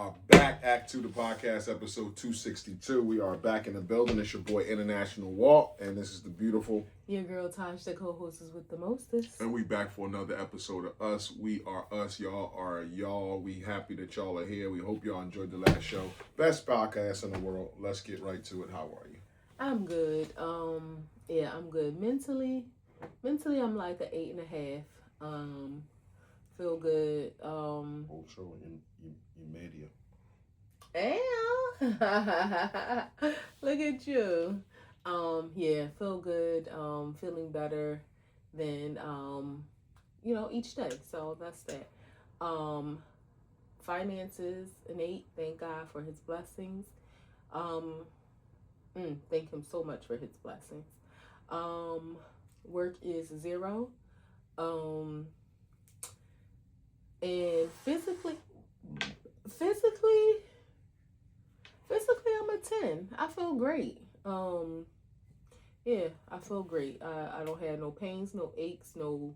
are back. A2TP podcast, episode 262. We are back in the building. It's your boy International Walt, and this is the beautiful. Your girl Taj, the co-host is with the mostest. And we back for another episode of Us. We are us. Y'all are y'all. We happy that y'all are here. We hope y'all enjoyed the last show. Best podcast in the world. Let's get right to it. How are you? I'm good. Yeah, I'm good. Mentally, I'm like an 8.5. Feel good. Whole show in media. Damn. Look at you. Yeah, feel good. Feeling better than each day. So that's that. Finances an 8. Thank God for his blessings. Thank him so much for his blessings. Work is 0. And physically I'm a 10. I feel great. Yeah, I feel great. I don't have no pains, no aches, no,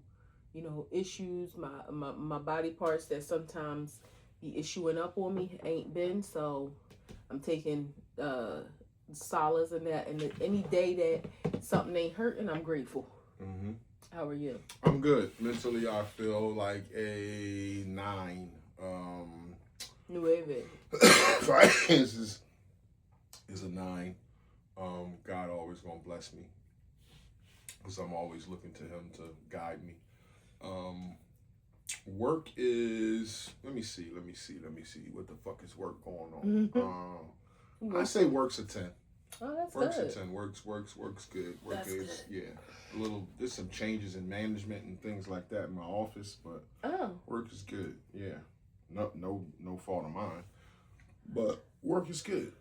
issues. My body parts that sometimes be issuing up on me ain't been. So I'm taking solace in that. And any day that something ain't hurting, I'm grateful. Mm-hmm. How are you? I'm good. Mentally, I feel like a 9. Nueve. Finances is a 9. God always gonna bless me, because I'm always looking to Him to guide me. Work is, let me see. What the fuck is work going on? Mm-hmm. I say work's a 10. Oh, that's work's good. A 10. Work's good. Work that's is good. Yeah. There's some changes in management and things like that in my office, but work is good. Yeah. No fault of mine. But work is good.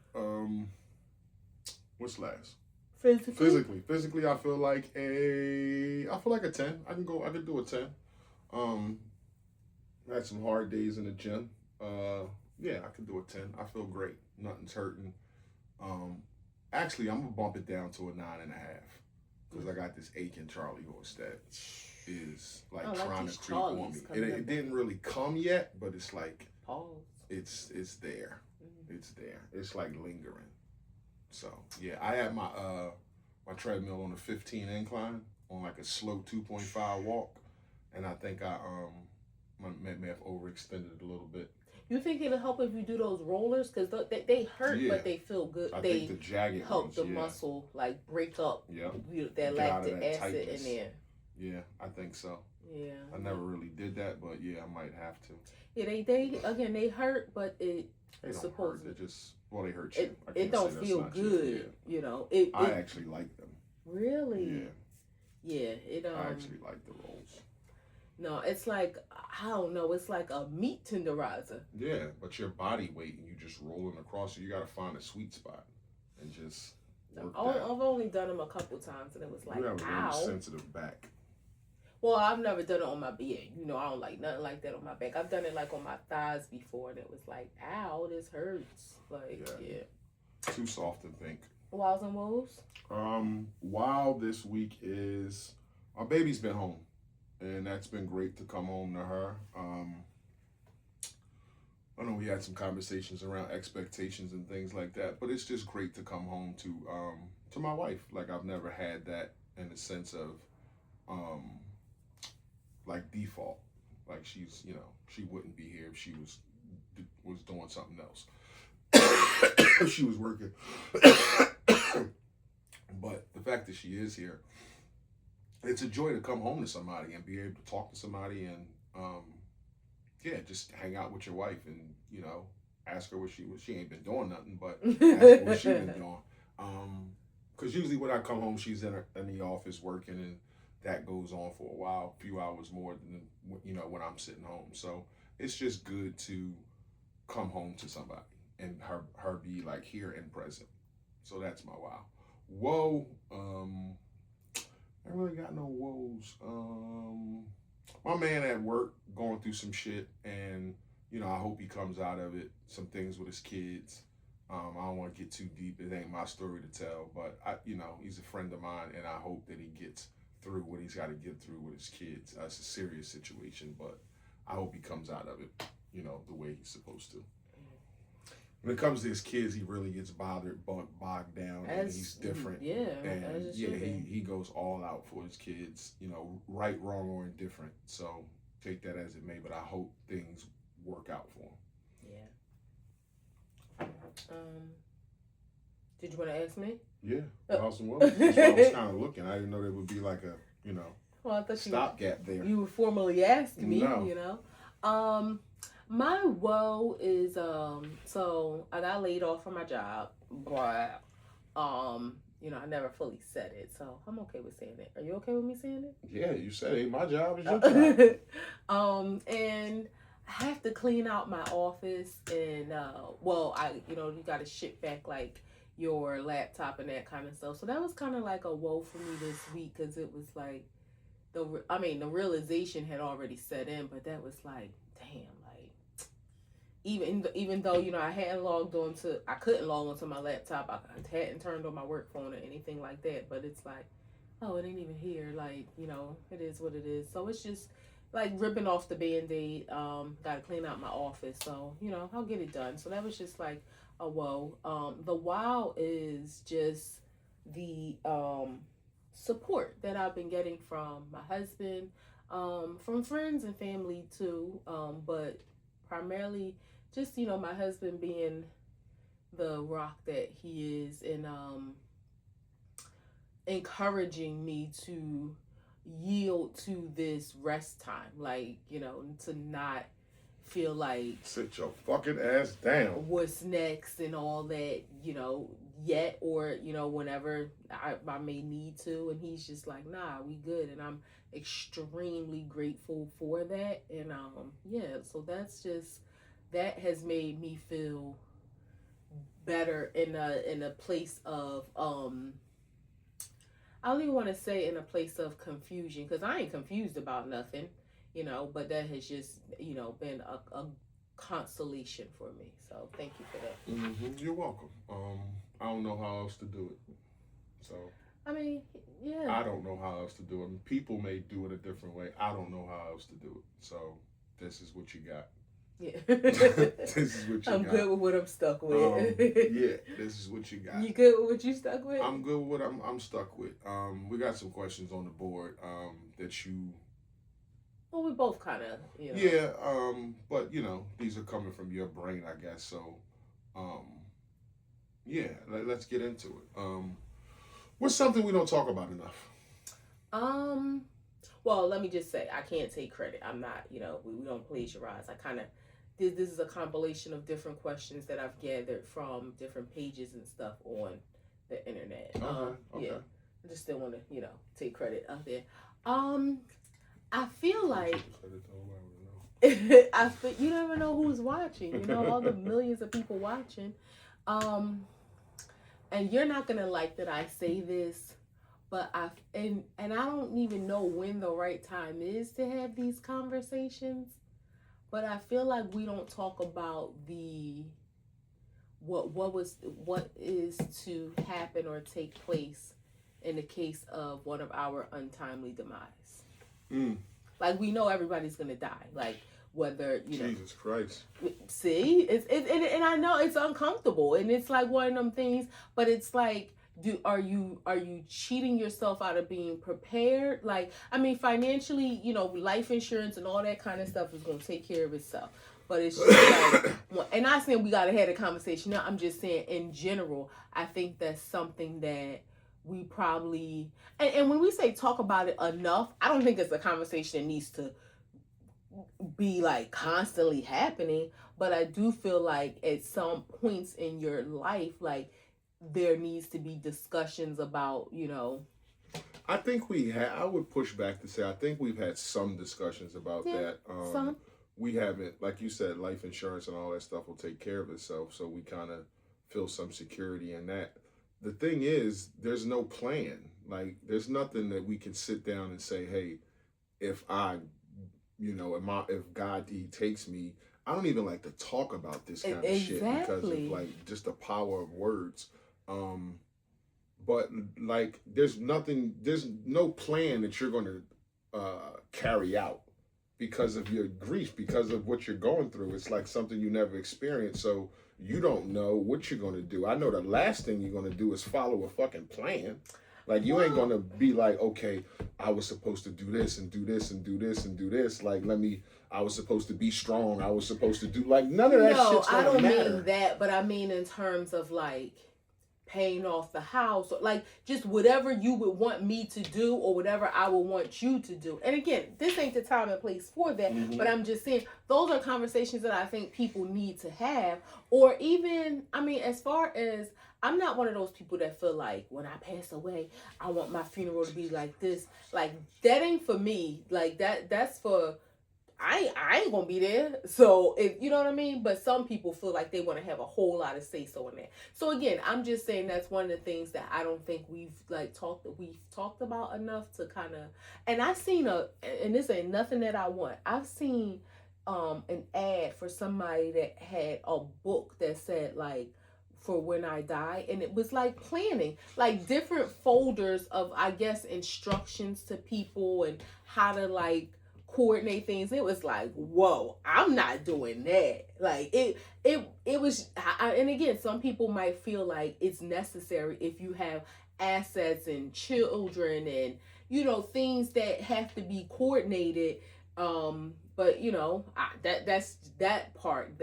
What's last? Physically, I feel like a 10. I could do a 10. Had some hard days in the gym. Yeah, I could do a 10. I feel great. Nothing's hurting. Actually, I'm gonna bump it down to a 9.5, because I got this aching Charlie horse that is like trying to creep on me. It didn't really come yet, but it's like it's there. Mm-hmm. It's there. It's like lingering. So yeah, I had my treadmill on a 15 incline on like a slow 2.5 walk, and I think I may have overextended it a little bit. You think it'll help if you do those rollers? Because they hurt, but they feel good. I think the jagged help ones, the muscle like break up that get lactic acid tightness in there. Yeah, I think so. Yeah. I never really did that, but yeah, I might have to. Yeah, they hurt, but they don't hurt. They hurt you. It don't feel good. I actually like them. Really? Yeah. I actually like the rolls. No, it's like, I don't know, it's like a meat tenderizer. Yeah, but your body weight and you just rolling across, so you got to find a sweet spot and just work that. I've only done them a couple times, and it was like, you have a really sensitive back. Well, I've never done it on my back. I don't like nothing like that on my back. I've done it like on my thighs before, and it was like, ow, this hurts. Like, yeah. Too soft to think. Wows and woes? Wild this week is, our baby's been home. And that's been great to come home to her. I know we had some conversations around expectations and things like that, but it's just great to come home to my wife. Like, I've never had that in the sense of like default. Like, she's, she wouldn't be here if she was doing something else. If she was working. But the fact that she is here, it's a joy to come home to somebody and be able to talk to somebody and, just hang out with your wife and, ask her what she ain't been doing nothing, but ask her what she been doing. Because usually when I come home, she's in the office working, and that goes on for a while, a few hours more than, when I'm sitting home. So it's just good to come home to somebody and her be like here and present. So that's my wow. Whoa. I ain't really got no woes. My man at work going through some shit, and I hope he comes out of it. Some things with his kids. I don't want to get too deep. It ain't my story to tell, but he's a friend of mine, and I hope that he gets through what he's got to get through with his kids. It's a serious situation, but I hope he comes out of it, the way he's supposed to. when it comes to his kids, he really gets bogged down, and he's different. Yeah, And as yeah, he goes all out for his kids, right, wrong, or indifferent. So take that as it may, but I hope things work out for him. Yeah. Did you want to ask me? Yeah, House and Willis. That's why I was kind of looking. I didn't know there would be like a, well, I thought stopgap there. You would formally ask me, No. My woe is so I got laid off from my job, but I never fully said it, so I'm okay with saying it. Are you okay with me saying it? Yeah, you said it. My job is your job. And I have to clean out my office, and you got to ship back like your laptop and that kind of stuff. So that was kind of like a woe for me this week, because it was like the realization had already set in, but that was like, damn, like even though I couldn't log onto my laptop, I hadn't turned on my work phone or anything like that, but it's like, oh, it ain't even here, like, it is what it is. So it's just like ripping off the band-aid. Gotta clean out my office, so I'll get it done. So that was just like a woe. The wow is just the support that I've been getting from my husband, from friends and family too, but primarily just my husband being the rock that he is, and encouraging me to yield to this rest time, like to not feel like sit your fucking ass down, what's next and all that, yet, or whenever I may need to. And he's just like, nah, we good, and I'm extremely grateful for that. And so that has made me feel better in a place of I don't even want to say in a place of confusion, because I ain't confused about nothing, but that has just been a consolation for me. So thank you for that. Mm-hmm. You're welcome. I don't know how else to do it. So yeah. I don't know how else to do it. People may do it a different way. I don't know how else to do it. So this is what you got. Yeah. This is what you I'm got. good with what I'm stuck with. Yeah, this is what you got. You good with what you stuck with? I'm good with what I'm stuck with. We got some questions on the board that you. Well, we both kind of, Yeah, but these are coming from your brain, I guess. So, yeah, let's get into it. What's something we don't talk about enough? Well, let me just say, I can't take credit. I'm not, we don't plagiarize. I kind of did. This is a compilation of different questions that I've gathered from different pages and stuff on the internet. Okay. Yeah, I just still want to, take credit out there. I feel like you never know who's watching. All the millions of people watching. And you're not gonna like that I say this, but I don't even know when the right time is to have these conversations. But I feel like we don't talk about what is to happen or take place in the case of one of our untimely demise. Like, we know everybody's gonna die. Like, whether Jesus Christ. See, and I know it's uncomfortable, and it's like one of them things. But it's like, are you cheating yourself out of being prepared? Like, financially, life insurance and all that kind of stuff is gonna take care of itself. But it's just like, and I'm saying we gotta have a conversation. No, I'm just saying in general, I think that's something that we probably, and when we say talk about it enough, I don't think it's a conversation that needs to be like constantly happening, but I do feel like at some points in your life, like, there needs to be discussions about, I think I would push back to say I think we've had some discussions about that. Some. We haven't, like you said, life insurance and all that stuff will take care of itself, so we kind of feel some security in that. The thing is, there's no plan. Like, there's nothing that we can sit down and say, hey, if God takes me, I don't even like to talk about this kind of shit because of like just the power of words. But like, there's no plan that you're going to carry out, because of your grief, because of what you're going through. It's like something you never experienced, so you don't know what you're going to do. I know the last thing you're going to do is follow a fucking plan. Like, you ain't going to be like, okay, I was supposed to do this and do this and do this and do this. Like, I was supposed to be strong. I was supposed to do, like, none of that shit's going to matter. I don't mean that, but I mean in terms of, like, paying off the house, or like just whatever you would want me to do or whatever I would want you to do. And again, this ain't the time and place for that, but I'm just saying those are conversations that I think people need to have. Or even, I mean, as far as, I'm not one of those people that feel like when I pass away, I want my funeral to be like this. Like, that ain't for me. Like, that's for, I ain't gonna be there. So, if you know what I mean. But some people feel like they want to have a whole lot of say so in that. So again, I'm just saying that's one of the things that I don't think we've talked about enough to kind of. And I've seen and this ain't nothing that I want. I've seen an ad for somebody that had a book that said like, for when I die, and it was like planning, like different folders of, I guess, instructions to people and how to like coordinate things. It was like, whoa, I'm not doing that. Like it was, and again, some people might feel like it's necessary if you have assets and children and things that have to be coordinated. But that's that part.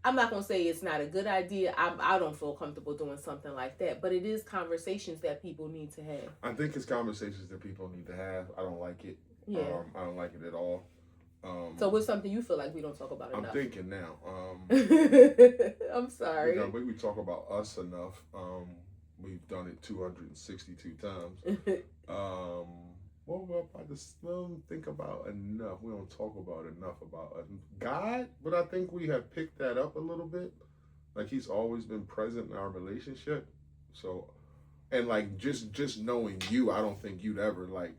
I'm not gonna say it's not a good idea. I don't feel comfortable doing something like that, but it is conversations that people need to have. I think it's conversations that people need to have. I don't like it. Yeah. I don't like it at all. So what's something you feel like we don't talk about enough? I'm thinking now. I'm sorry. We talk about us enough. We've done it 262 times. Well, I just don't think about enough. We don't talk about enough about God, but I think we have picked that up a little bit. Like, he's always been present in our relationship. So, and like just knowing you, I don't think you'd ever like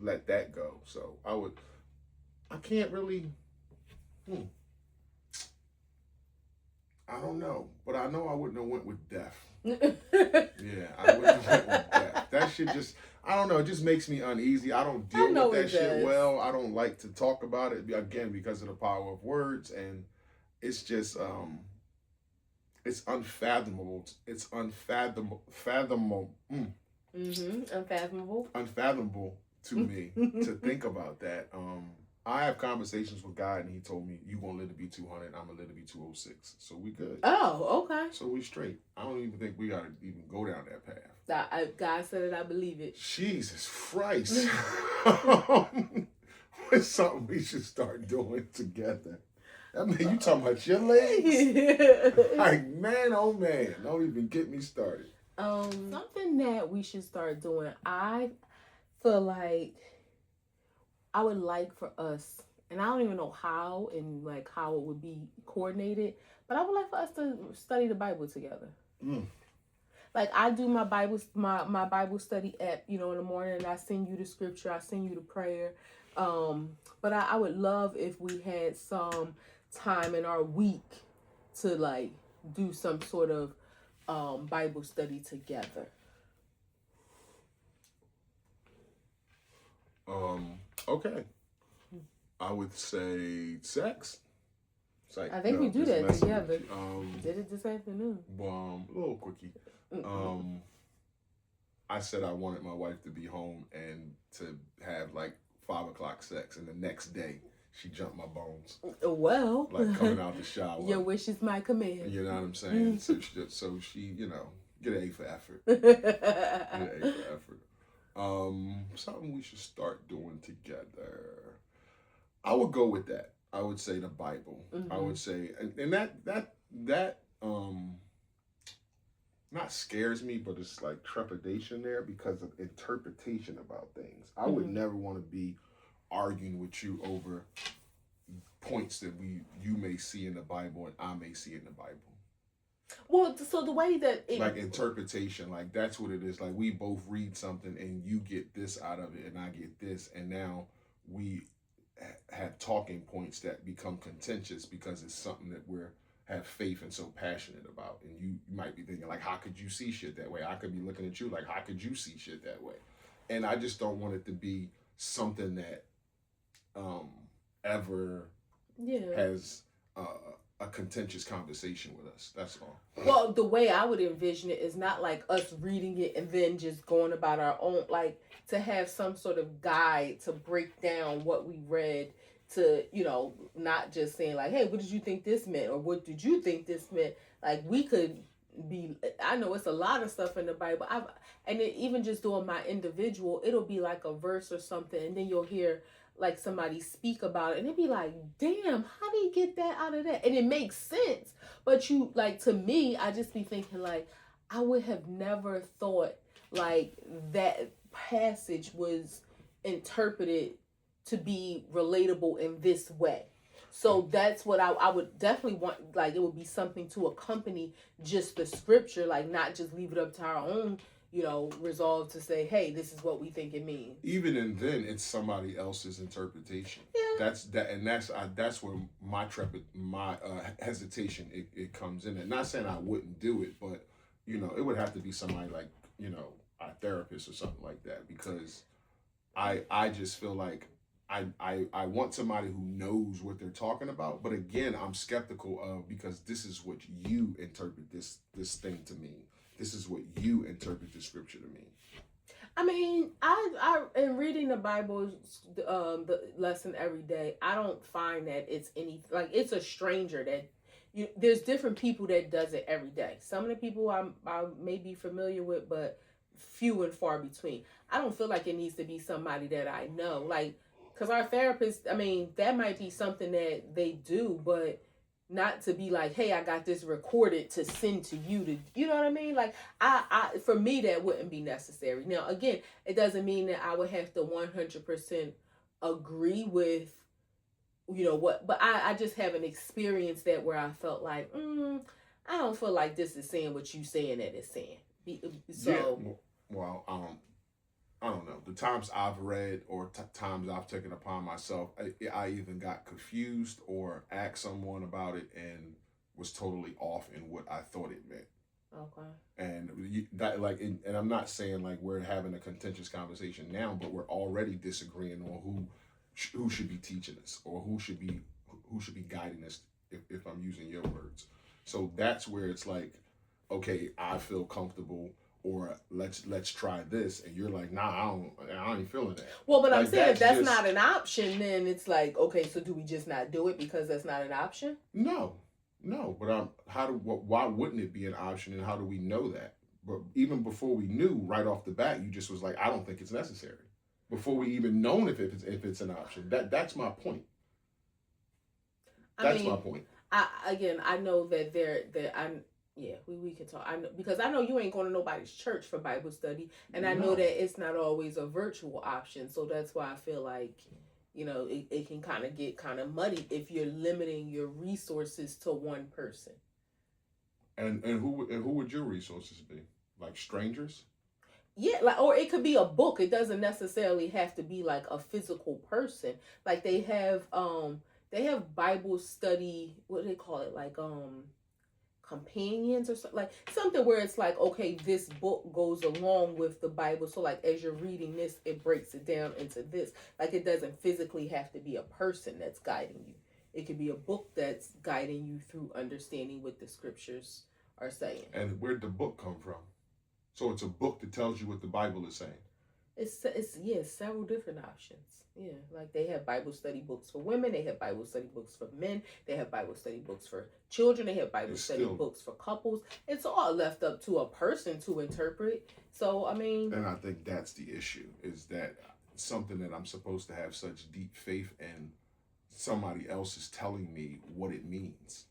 let that go. So I can't really. I don't know, but I know I wouldn't have went with death. Yeah, I wouldn't have went with death. That shit just, I don't know, it just makes me uneasy. I don't deal with that shit well. I don't like to talk about it, again, because of the power of words, and it's just, it's unfathomable. It's unfathomable. Unfathomable to me to think about that. I have conversations with God, and he told me, you gonna live to be 200, I'm gonna live to be 206. So we good. Oh, okay. So we straight. I don't even think we gotta even go down that path. God said it, I believe it. Jesus Christ. It's something we should start doing together. I mean, you talking about your legs? Like, man, oh man, don't even get me started. Something that we should start doing, I feel like I would like for us, and I don't even know how and like how it would be coordinated, but I would like for us to study the Bible together. Like, I do my Bible study app, in the morning, and I send you the scripture, I send you the prayer. But I would love if we had some time in our week to like do some sort of Bible study together. Okay. I would say sex. Like, I think we do that together. Did it this afternoon. A little quickie. I said I wanted my wife to be home and to have like 5 o'clock sex, and the next day she jumped my bones. Well, like coming out the shower. Your wish is my command. You know what I'm saying? So she, get an A for effort. Get an A for effort. Something we should start doing together. I would go with that. I would say the Bible. I would say, and that not scares me, but it's like trepidation there because of interpretation about things. I would never want to be arguing with you over points that you may see in the Bible and I may see in the Bible. Well, so the way that like interpretation, like that's what it is. Like, we both read something and you get this out of it and I get this, and now we have talking points that become contentious because it's something that we're have faith and so passionate about. And you might be thinking like, how could you see shit that way? I could be looking at you like, how could you see shit that way? And I just don't want it to be something that ever Yeah. has a contentious conversation with us. That's all. Well, the way I would envision it is not like us reading it and then just going about our own, like to have some sort of guide to break down what we read, to, not just saying like, hey, what did you think this meant? Or what did you think this meant? Like we could be, I know it's a lot of stuff in the Bible. And it, even just doing my individual, it'll be like a verse or something. And then you'll hear like somebody speak about it and it'd be like, damn, how do you get that out of that? And it makes sense. But you, like, to me, I just be thinking like, I would have never thought like that passage was interpreted to be relatable in this way. So that's what I would definitely want. Like, it would be something to accompany just the scripture, like not just leave it up to our own, resolve to say, hey, this is what we think it means. Even and then, it's somebody else's interpretation. Yeah. That's where my hesitation it comes in. And not saying I wouldn't do it, but it would have to be somebody like a therapist or something like that, because I just feel like I want somebody who knows what they're talking about. But again, I'm skeptical of, because this is what you interpret this thing to mean. This is what you interpret the scripture to mean. I mean, I in reading the Bible, the lesson every day, I don't find that it's any, like, it's a stranger that there's different people that does it every day. Some of the people I may be familiar with, but few and far between. I don't feel like it needs to be somebody that I know, like, because our therapist, I mean, that might be something that they do, but not to be like, hey, I got this recorded to send to you to, you know what I mean? Like, for me, that wouldn't be necessary. Now, again, it doesn't mean that I would have to 100% agree with, what, but I just haven't experienced that where I felt like, I don't feel like this is saying what you saying that it's saying. So, yeah, well, I don't know. The times I've read or times I've taken upon myself, I even got confused or asked someone about it and was totally off in what I thought it meant. Okay. And and I'm not saying like we're having a contentious conversation now, but we're already disagreeing on who should be teaching us, or who should be guiding us, if I'm using your words. So that's where it's like, okay, I feel comfortable, or let's try this, and you're like, nah, I ain't feeling that. Well, but I'm saying if that's just not an option, then it's like, okay, so do we just not do it because that's not an option? No, but why wouldn't it be an option, and how do we know that? But even before we knew, right off the bat, you just was like, I don't think it's necessary. Before we even known if it's an option. That's my point. That's my point. I know that I'm. Yeah, we can talk. I know, because I know you ain't going to nobody's church for Bible study, and I know that it's not always a virtual option. So that's why I feel like, it can kind of get kind of muddy if you're limiting your resources to one person. And who would your resources be? Like strangers? Yeah, like, or it could be a book. It doesn't necessarily have to be like a physical person. Like they have Bible study. What do they call it? Like companions or something, like something where it's like, okay, this book goes along with the Bible, so like as you're reading this, it breaks it down into this. Like, it doesn't physically have to be a person that's guiding you. It could be a book that's guiding you through understanding what the scriptures are saying. And where'd the book come from? So it's a book that tells you what the Bible is saying. It's several different options. Yeah, like they have Bible study books for women, they have Bible study books for men, they have Bible study books for children, they have Bible study books for couples. It's all left up to a person to interpret. So, I mean, and I think that's the issue, is that something that I'm supposed to have such deep faith in, somebody else is telling me what it means.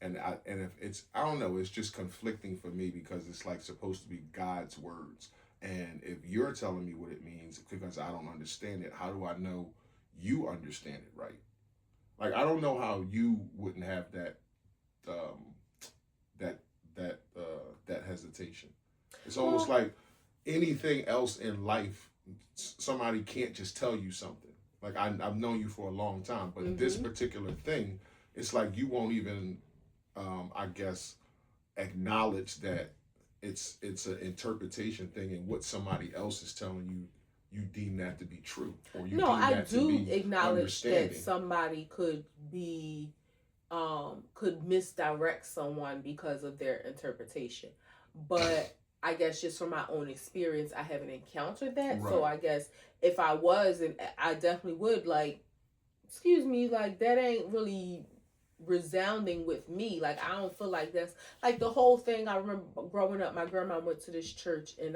And if it's, I don't know, it's just conflicting for me, because it's like supposed to be God's words. And if you're telling me what it means because I don't understand it, how do I know you understand it right? Like, I don't know how you wouldn't have that that hesitation. It's almost like anything else in life, somebody can't just tell you something. Like, I've known you for a long time, but this particular thing, it's like you won't even, I guess, acknowledge that it's an interpretation thing, and what somebody else is telling you, you deem that to be true, or you No, deem I that to do be acknowledge that understanding. somebody could misdirect someone because of their interpretation. But I guess just from my own experience, I haven't encountered that. So Right. I guess if I was, and I definitely would, like, excuse me, like, that ain't really resounding with me. Like, I don't feel like that's like the whole thing. I remember growing up, my grandma went to this church, and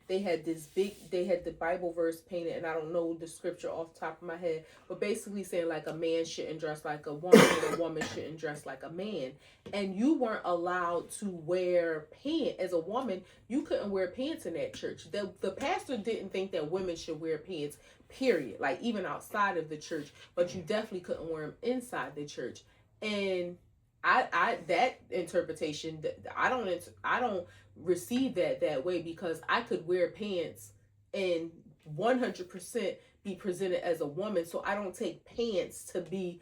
they had the Bible verse painted, and I don't know the scripture off the top of my head, but basically saying like a man shouldn't dress like a woman and a woman shouldn't dress like a man. And you weren't allowed to wear pants as a woman. You couldn't wear pants in that church. The pastor didn't think that women should wear pants, period, like even outside of the church, but you definitely couldn't wear them inside the church. And I that interpretation, I don't receive that way, because I could wear pants and 100% be presented as a woman. So I don't take pants to be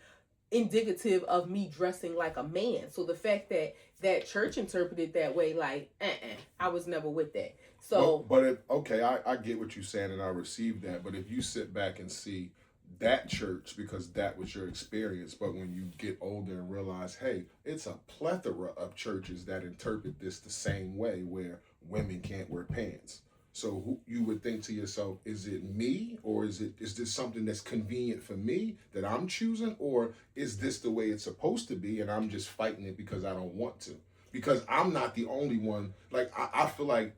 indicative of me dressing like a man. So the fact that that church interpreted that way, like, I was never with that. So, Okay, I get what you're saying, and I received that. But if you sit back and see that church, because that was your experience, but when you get older and realize, hey, it's a plethora of churches that interpret this the same way, where women can't wear pants. So you would think to yourself, is it me, or is this something that's convenient for me that I'm choosing, or is this the way it's supposed to be, and I'm just fighting it because I don't want to? Because I'm not the only one. Like I feel like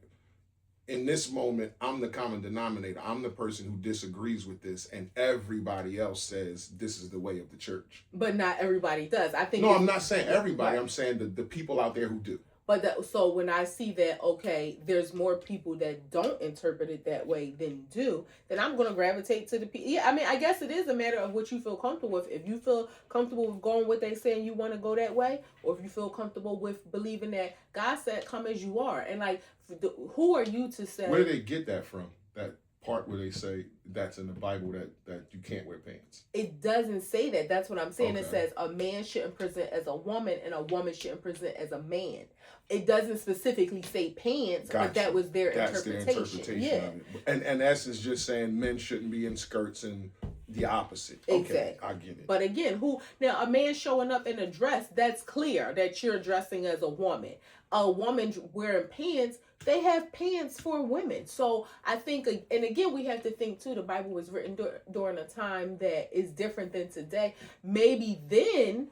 in this moment, I'm the common denominator. I'm the person who disagrees with this, and everybody else says this is the way of the church. but not everybody does. I think. No, I'm not saying everybody. Right. I'm saying the people out there who do. But so when I see that, okay, there's more people that don't interpret it that way than do, then I'm going to gravitate to the people. Yeah, I mean, I guess it is a matter of what you feel comfortable with. If you feel comfortable with going what they say and you want to go that way, or if you feel comfortable with believing that God said, come as you are. And like, who are you to say? Where do they get that from? That part where they say that's in the Bible that you can't wear pants. It doesn't say that. That's what I'm saying. Okay. It says a man shouldn't present as a woman and a woman shouldn't present as a man. It doesn't specifically say pants, Gotcha. but that was their That's interpretation. Their interpretation Yeah. of it. And essence just saying men shouldn't be in skirts and the opposite. Okay, exactly. I get it. But again, now a man showing up in a dress, that's clear that you're dressing as a woman. A woman wearing pants, they have pants for women. So I think, and again, we have to think too, the Bible was written during a time that is different than today. Maybe then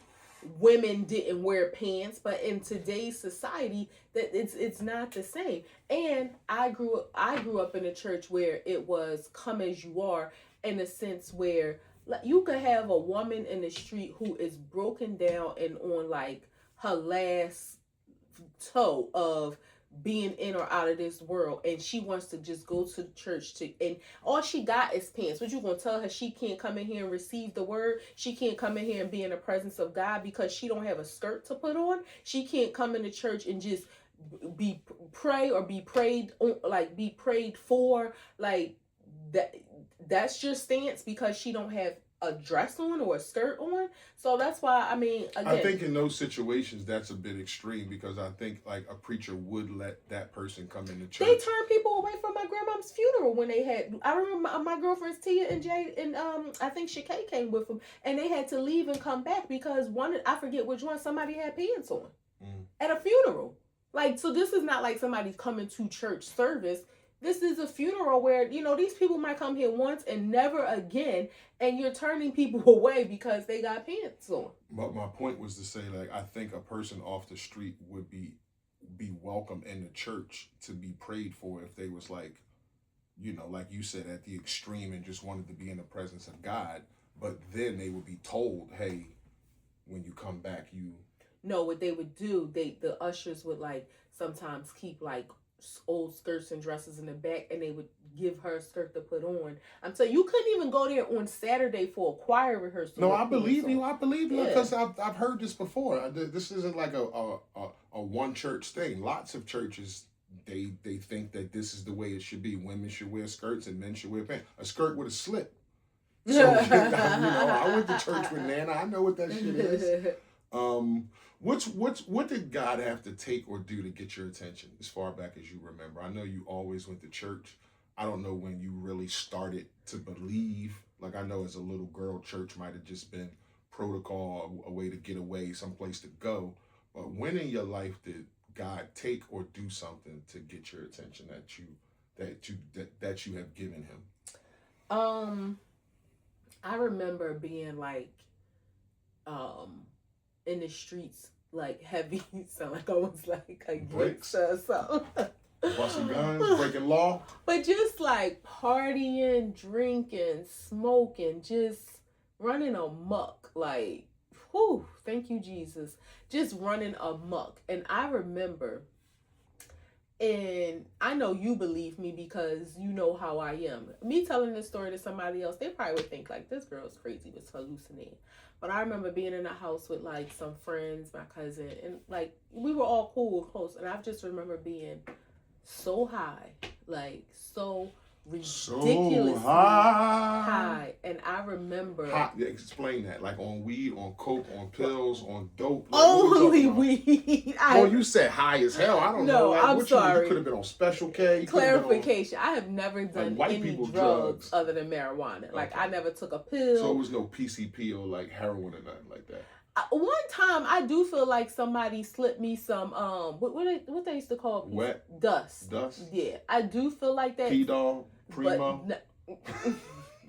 women didn't wear pants, but in today's society, that it's not the same. And I grew up in a church where it was come as you are, in a sense where you could have a woman in the street who is broken down and on like her last toe of being in or out of this world, and she wants to just go to church and all she got is pants. What you gonna tell her she can't come in here and receive the word? She can't come in here and be in the presence of God because she don't have a skirt to put on? She can't come into church and just pray or be prayed for, like that? That's your stance because she don't have a dress on or a skirt on. So that's why, I mean, again, I think in those situations that's a bit extreme, because I think like a preacher would let that person come into church. They turned people away from my grandma's funeral when they had. I remember my girlfriends Tia and Jay and I think Shakay came with them, and they had to leave and come back because I forget which one, somebody had pants on at a funeral. Like, so this is not like somebody's coming to church service. This is a funeral where, these people might come here once and never again, and you're turning people away because they got pants on. But my point was to say, like, I think a person off the street would be welcome in the church to be prayed for if they was like, like you said, at the extreme and just wanted to be in the presence of God. But then they would be told, hey, when you come back, No, what they would do, the ushers would like sometimes keep like old skirts and dresses in the back, and they would give her a skirt to put on. I'm telling you, couldn't even go there on Saturday for a choir rehearsal. No, I believe you. I believe you because I've heard this before. This isn't like a one church thing. Lots of churches, they think that this is the way it should be. Women should wear skirts and men should wear pants. A skirt with a slit. So I went to church with Nana. I know what that shit is. What did God have to take or do to get your attention as far back as you remember? I know you always went to church. I don't know when you really started to believe. Like I know as a little girl, church might have just been protocol, a way to get away, someplace to go. But when in your life did God take or do something to get your attention that you have given him? I remember being like in the streets like heavy, sound like I was like a gangster or something. Busting guns, breaking law. But just like partying, drinking, smoking, just running amok. Like, whew, thank you, Jesus. Just running amok. And I remember, and I know you believe me because you know how I am. Me telling this story to somebody else, they probably would think like, this girl's crazy, was hallucinating. But I remember being in a house with like some friends, my cousin, and like we were all cool, close. And I just remember being so high, like so ridiculously high. And I remember explain that, like on weed, on coke, on pills, on dope. Like, only weed. Well, you said high as hell. I don't know. Like, I'm sorry. You could have been on Special K. Clarification: I have never done like any drugs other than marijuana. Like I never took a pill. So it was no PCP or like heroin or nothing like that. One time I do feel like somebody slipped me some what they used to call wet dust. Yeah, I do feel like that. P-Dog, Primo.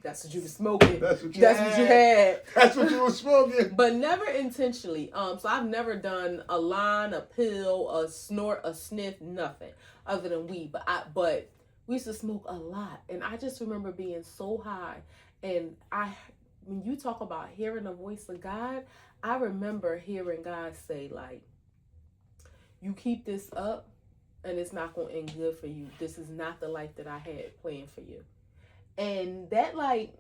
That's what you were smoking. That's what you had. That's what you were smoking. But never intentionally. So I've never done a line, a pill, a snort, a sniff, nothing other than weed. But we used to smoke a lot, and I just remember being so high. And when you talk about hearing the voice of God, I remember hearing God say, like, you keep this up and it's not going to end good for you. This is not the life that I had planned for you. And that, like,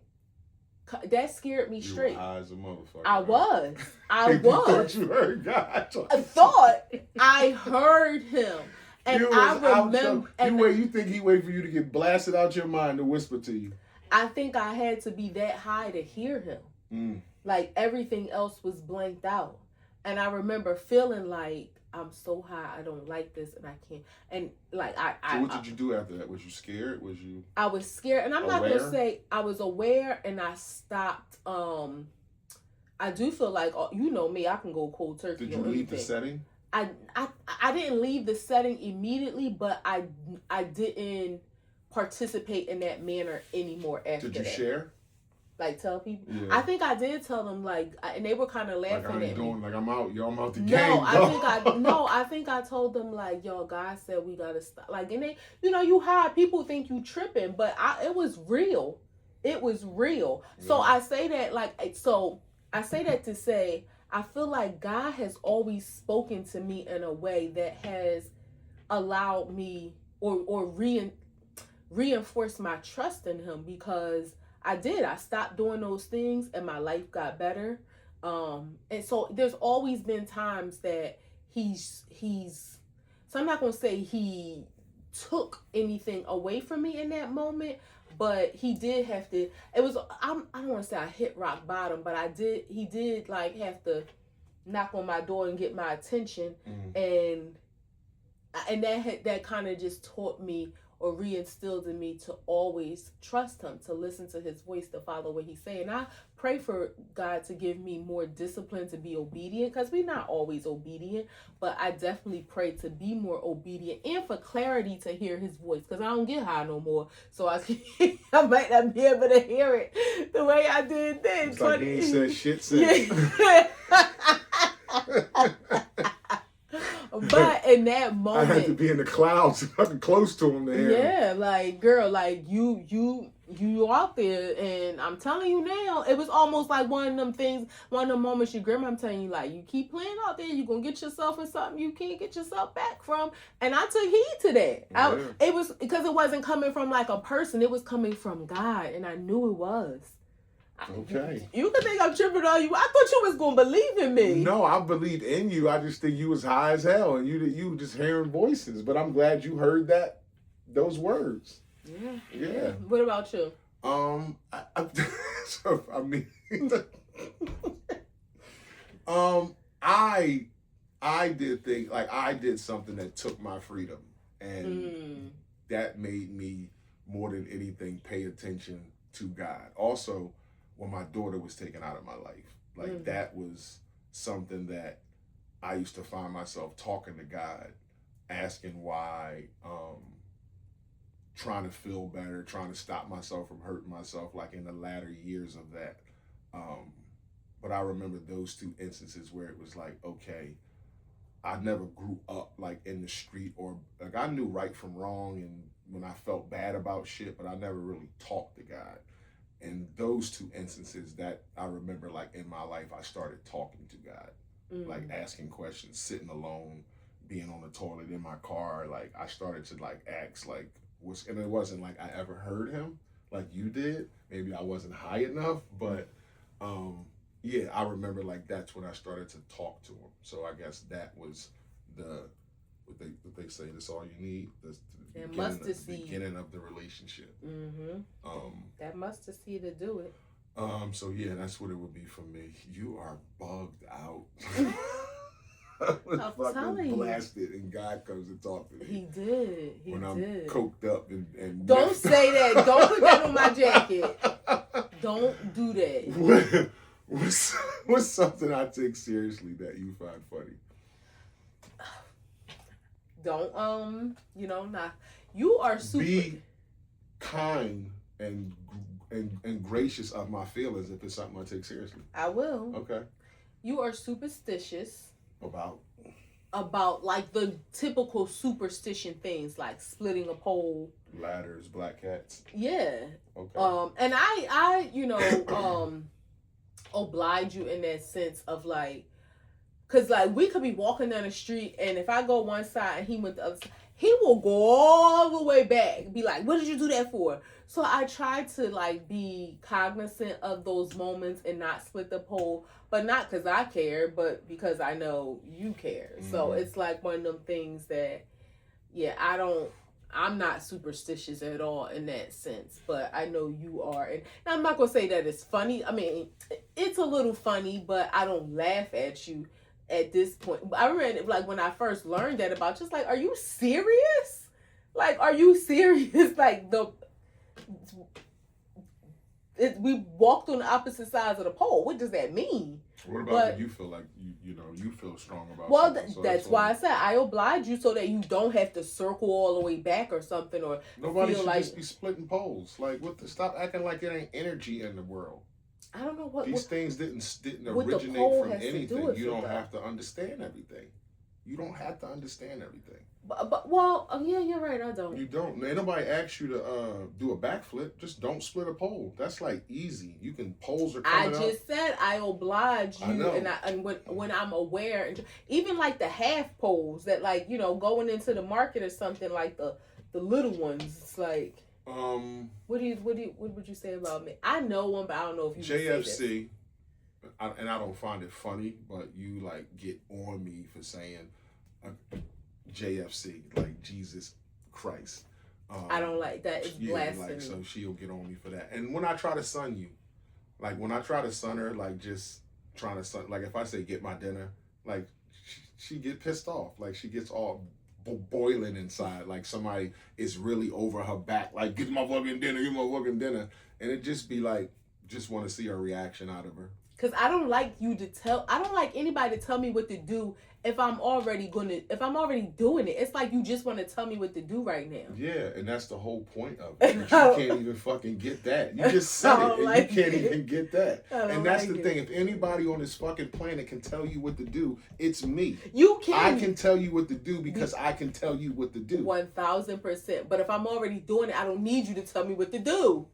that scared me straight. You were high as a motherfucker. I was. You thought you heard God. I thought I heard him. And I remember. You think he waited for you to get blasted out your mind to whisper to you? I think I had to be that high to hear him. Like everything else was blanked out. And I remember feeling like I'm so high, I don't like this and I can't. And like So what did you do after that? Was you scared? I was scared, and I'm aware? not gonna say I was aware, and I stopped. I do feel like, you know me, I can go cold turkey. Did you leave the setting? I didn't leave the setting immediately, but I didn't participate in that manner anymore after that. Did you share? Like tell people? Yeah. I think I did tell them, like, and they were kind of laughing at me. Like I'm out, yo, I'm out the game. No, I think I told them like, yo, God said we gotta stop. Like, and they, you high, people think you tripping, but it was real. It was real. Yeah. So I say that to say, I feel like God has always spoken to me in a way that has allowed me or reinforced my trust in Him, because I stopped doing those things and my life got better. And so there's always been times that he's so I'm not going to say he took anything away from me in that moment, but he did have to, I don't want to say I hit rock bottom, but he did like have to knock on my door and get my attention. And that kind of just taught me or reinstilled in me to always trust Him, to listen to His voice, to follow what He's saying. I pray for God to give me more discipline to be obedient, because we're not always obedient, but I definitely pray to be more obedient and for clarity to hear His voice, because I don't get high no more, so I might not be able to hear it the way I did then. It's like he said shit said. But in that moment, I had to be in the clouds, fucking close to him to hear him. Yeah, like, girl, like you out there, and I'm telling you now, it was almost like one of them things, one of the moments your grandma, I'm telling you, like, you keep playing out there, you're gonna get yourself in something you can't get yourself back from. And I took heed to that. Yeah. It was because it wasn't coming from like a person, it was coming from God, and I knew it was. Okay. You can think I'm tripping on you. I thought you was gonna believe in me. No, I believed in you. I just think you was high as hell, and you just hearing voices. But I'm glad you heard those words. Yeah. What about you? I did think I did something that took my freedom, and that made me more than anything, pay attention to God. Also, when my daughter was taken out of my life, like that was something that I used to find myself talking to God, asking why, trying to feel better, trying to stop myself from hurting myself, like in the latter years of that. But I remember those two instances where it was like, okay, I never grew up like in the street, or like I knew right from wrong and when I felt bad about shit, but I never really talked to God. And those two instances that I remember, like in my life, I started talking to God, like asking questions, sitting alone, being on the toilet in my car. Like I started to like ask like and it wasn't like I ever heard him like you did. Maybe I wasn't high enough, but yeah, I remember like that's when I started to talk to him. So I guess that was what they say. That's all you need. That's the beginning of the relationship. That mustard seed to do it. So yeah, that's what it would be for me. You are bugged out. I was fucking blasted, and God comes to talk to me. He did. When I'm coked up and don't say that. Don't put that on my jacket. Don't do that. What's something I take seriously that you find funny? Don't not. You are super. Be kind and gracious of my feelings if it's something I take seriously. I will. Okay. You are superstitious. About like the typical superstition things, like splitting a pole, ladders, black cats. Yeah. Okay. And I oblige you in that sense of like, cause like we could be walking down the street and if I go one side and he went the other side, he will go all the way back, be like, "What did you do that for?" So I try to like be cognizant of those moments and not split the pole, but not because I care, but because I know you care. So it's like one of them things that, yeah, I'm not superstitious at all in that sense, but I know you are. And I'm not going to say that it's funny. I mean, it's a little funny, but I don't laugh at you at this point. I remember like when I first learned that about, just like, are you serious? Like, are you serious? Like we walked on the opposite sides of the pole. What does that mean? What about when you feel like you feel strong about? Well, that's why I said I oblige you so that you don't have to circle all the way back or something, or nobody should just be splitting poles. Like, stop acting like it ain't energy in the world. I don't know what these things didn't originate from anything. You don't have to understand everything. You don't have to understand everything. But yeah, you're right. I don't. You don't. Ain't nobody asked you to do a backflip. Just don't split a pole. That's like easy. You can poles are coming up. I just said I oblige you, I know. and when I'm aware, and even like the half poles that like going into the market or something, like the little ones. It's like what would you say about me? I know one, but I don't know if you JFC. And I don't find it funny, but you like get on me for saying JFC, like Jesus Christ. I don't like that. It's blasphemy. Like, so she'll get on me for that. And when I try to son you, like when I try to son her, like just trying to son, like if I say get my dinner, like she get pissed off, like she gets all boiling inside, like somebody is really over her back, like get my fucking dinner, and it just be like, just want to see her reaction out of her. Because I don't like anybody to tell me what to do if I'm already doing it. It's like you just want to tell me what to do right now. Yeah, and that's the whole point of it. You can't even fucking get that. You just said it, and you can't even get that. And that's the thing. If anybody on this fucking planet can tell you what to do, it's me. You can. I can tell you what to do because I can tell you what to do. 1000%. But if I'm already doing it, I don't need you to tell me what to do.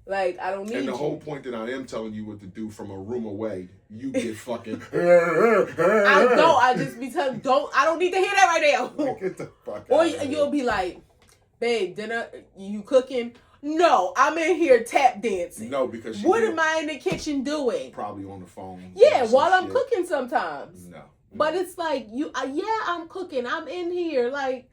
Like, I don't need you. And the whole point that I am telling you what to do from a room away, you get fucking... I just be telling... I don't need to hear that right now. Like, get the fuck or out of here. You'll be like, babe, dinner, you cooking? No, I'm in here tap dancing. No, because... What am I in the kitchen doing? Probably on the phone. Yeah, while I'm cooking sometimes. No. But it's like, I'm cooking. I'm in here, like...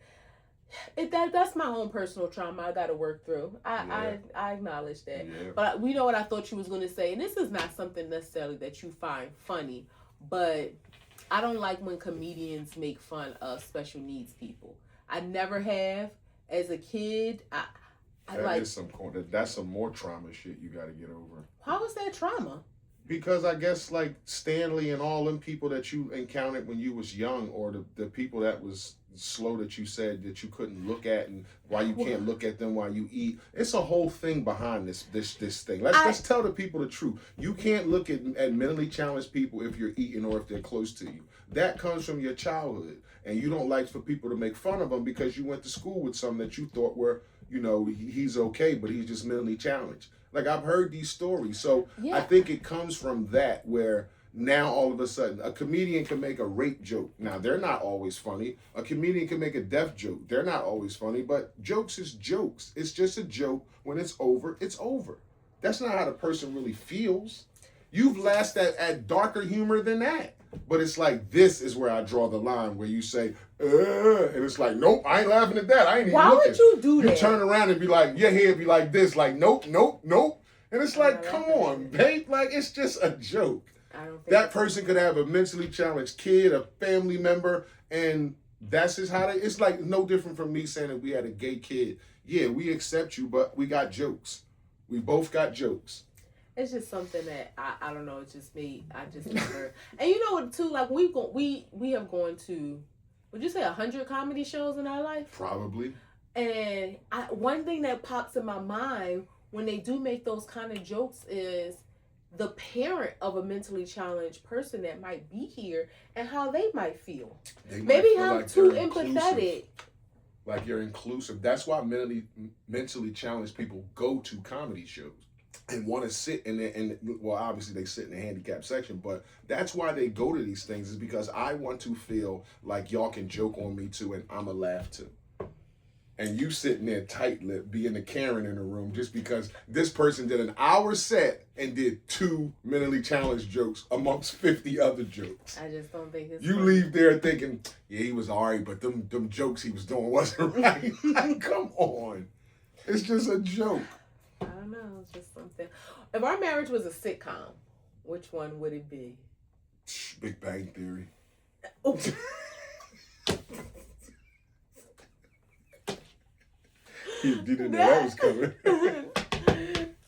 That's my own personal trauma I got to work through. I acknowledge that. Yeah. But we know what I thought you was going to say. And this is not something necessarily that you find funny. But I don't like when comedians make fun of special needs people. I never have. As a kid, That's some more trauma shit you got to get over. How is that trauma? Because I guess like Stanley and all them people that you encountered when you was young, or the people that was slow that you said that you couldn't look at, and why you can't look at them while you eat. It's a whole thing behind this thing. Let's tell the people the truth. You can't look at mentally challenged people if you're eating or if they're close to you. That comes from your childhood, and you don't like for people to make fun of them because you went to school with some that you thought were, he's okay, but he's just mentally challenged. Like, I've heard these stories. So I think it comes from that, where now all of a sudden a comedian can make a rape joke. Now, they're not always funny. A comedian can make a death joke. They're not always funny, but jokes is jokes. It's just a joke. When it's over, it's over. That's not how the person really feels. You've laughed at darker humor than that. But it's like, this is where I draw the line, where you say, and it's like, nope, I ain't laughing at that. I ain't even looking. Why would you do that? You turn around and be like, your head be like this, like, nope, nope, nope. And it's like, come on, babe. Like, it's just a joke. I don't think that person could have a mentally challenged kid, a family member, and that's just how it's like no different from me saying that we had a gay kid. Yeah, we accept you, but we got jokes. We both got jokes. It's just something that I don't know. It's just me. I just never. And you know what? Too, like we have gone to, would you say 100 comedy shows in our life? Probably. And one thing that pops in my mind when they do make those kind of jokes is the parent of a mentally challenged person that might be here and how they might feel. Maybe I'm like too empathetic. Like, you're inclusive. That's why mentally challenged people go to comedy shows and want to sit in there. And well, obviously they sit in the handicap section, but that's why they go to these things, is because I want to feel like y'all can joke on me too, and I'ma laugh too. And you sitting there tight-lipped, being the Karen in the room, just because this person did an hour set and did 2 mentally challenged jokes amongst 50 other jokes. I just don't think it's You funny. Leave there thinking, yeah, he was all right, but them jokes he was doing wasn't right. Like, come on. It's just a joke. I don't know. It's just something. If our marriage was a sitcom, which one would it be? Big Bang Theory. Oh. You didn't know that was coming.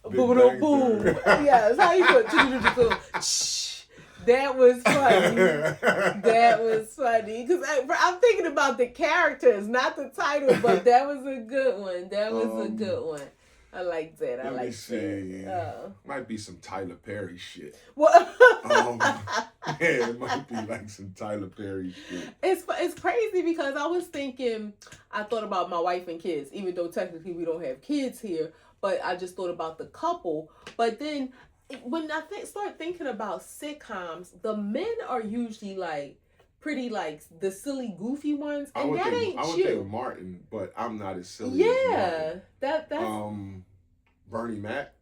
Boom, boom. Yes, how you put shh. That was funny. That was funny. Because I'm thinking about the characters, not the title, but that was a good one. That was a good one. I like that. I like that. Might be some Tyler Perry shit. What? Yeah, it might be like some Tyler Perry shit. It's crazy because I thought about my wife and kids, even though technically we don't have kids here, but I just thought about the couple. But then when I start thinking about sitcoms, the men are usually like pretty like the silly, goofy ones, and I would think Martin, but I'm not as silly. Yeah, as that's Bernie Mac.